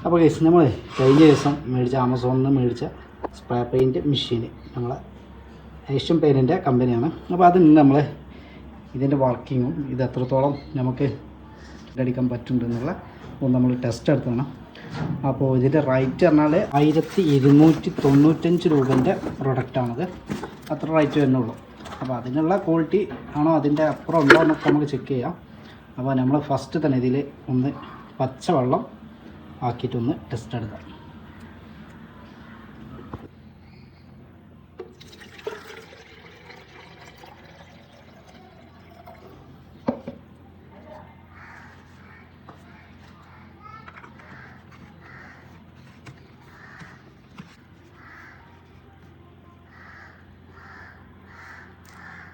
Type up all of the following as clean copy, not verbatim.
അപ്പോൾ ഗൈസ് നമ്മൾ കഴിഞ്ഞ ദിവസം മേടിച്ച ആമസോണിൽ നിന്ന് മേടിച്ച സ്പ്രേ പെയിൻറ്റ് മെഷീൻ നമ്മളെ ഏഷ്യൻ പെയിൻറ്റിൻ്റെ കമ്പനിയാണ്. അപ്പോൾ അതിന് നമ്മൾ ഇതിൻ്റെ വർക്കിങ്ങും ഇത് എത്രത്തോളം നമുക്ക് അടിക്കാൻ പറ്റുന്നുണ്ടെന്നുള്ള ഒന്ന് നമ്മൾ ടെസ്റ്റ് എടുത്തതാണ്. അപ്പോൾ ഇതിൻ്റെ റേറ്റ് പറഞ്ഞാൽ 1295 രൂപേൻ്റെ പ്രൊഡക്റ്റാണത്. അത്ര റേറ്റ് വരുന്നുള്ളൂ. അപ്പോൾ അതിനുള്ള ക്വാളിറ്റി ആണോ അതിൻ്റെ അപ്പുറം ഉണ്ടോ എന്നൊക്കെ നമുക്ക് ചെക്ക് ചെയ്യാം. അപ്പോൾ നമ്മൾ ഫസ്റ്റ് തന്നെ ഇതിൽ ഒന്ന് പച്ചവെള്ളം ആക്കിയിട്ടൊന്ന് ടെസ്റ്റ് എടുക്കാം.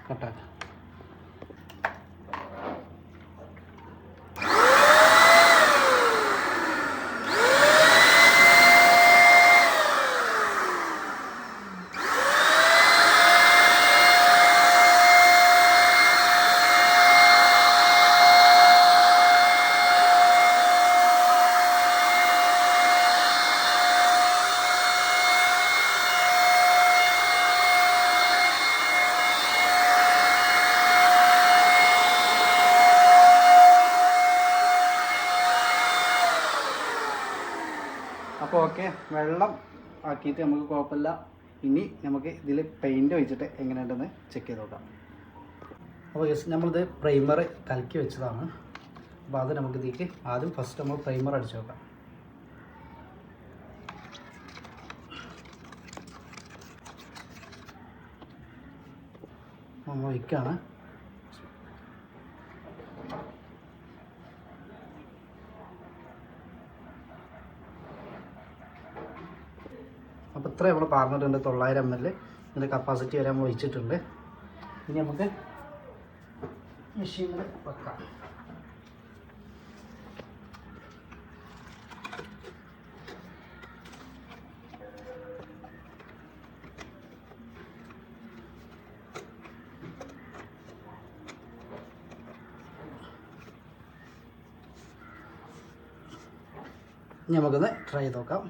കട്ടാക്കാം. അപ്പോൾ ഓക്കെ, വെള്ളം ആക്കിയിട്ട് നമുക്ക് കുഴപ്പമില്ല. ഇനി നമുക്ക് ഇതിൽ പെയിൻറ്റ് വെച്ചിട്ട് എങ്ങനെയുണ്ടെന്ന് ചെക്ക് ചെയ്ത് നോക്കാം. അപ്പോൾ ജസ്റ്റ് നമ്മളിത് പ്രൈമർ കലക്കി വെച്ചതാണ്. അപ്പോൾ അത് നമുക്ക് ഇതിലേക്ക് ആദ്യം ഫസ്റ്റ് നമ്മൾ പ്രൈമർ അടിച്ചു നോക്കാം. നമ്മൾ ഒഴിക്കുകയാണ്. അപ്പോൾ ഇത്ര നമ്മൾ പറഞ്ഞിട്ടുണ്ട്. 900 ml ഇതിൻ്റെ കപ്പാസിറ്റി വരെ നമ്മൾ ഒഴിച്ചിട്ടുണ്ട്. ഇനി നമുക്ക് മെഷീനിൽ വെക്കാം. ഇനി നമുക്കൊന്ന് ട്രൈ ചെയ്ത് നോക്കാം.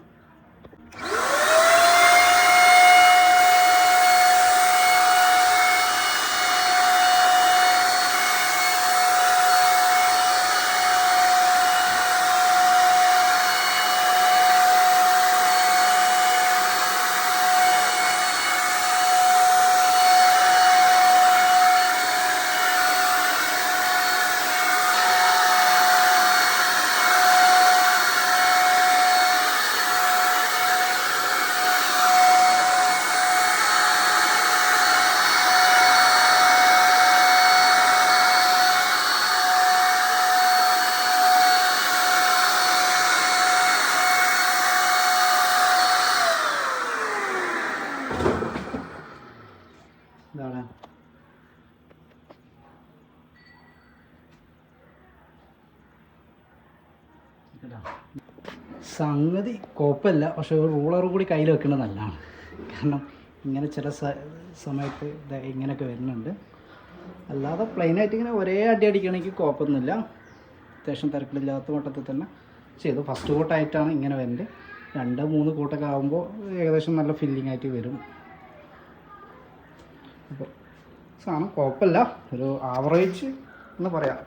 ഇതാണ് സംഗതി കുഴപ്പമില്ല. പക്ഷെ ഒരു റൂളർ കൂടി കയ്യിൽ വെക്കുന്നത് നല്ലതാണ്. കാരണം ഇങ്ങനെ ചില സമയത്ത് ഇങ്ങനെയൊക്കെ വരുന്നുണ്ട്. അല്ലാതെ പ്ലെയിനായിട്ട് ഇങ്ങനെ ഒരേ അടി അടിക്കണമെങ്കിൽ കുഴപ്പമൊന്നുമില്ല. അത്യാവശ്യം തിരക്കില്ലാത്ത മട്ടത്തിൽ തന്നെ ചെയ്തു. ഫസ്റ്റ് കോട്ടായിട്ടാണ് ഇങ്ങനെ വരുന്നത്. 2-3 കോട്ടൊക്കെ ആകുമ്പോൾ ഏകദേശം നല്ല ഫില്ലിംഗ് ആയിട്ട് വരും. അപ്പോൾ സാധനം കുഴപ്പമില്ല, ഒരു ആവറേജ് എന്ന് പറയാം.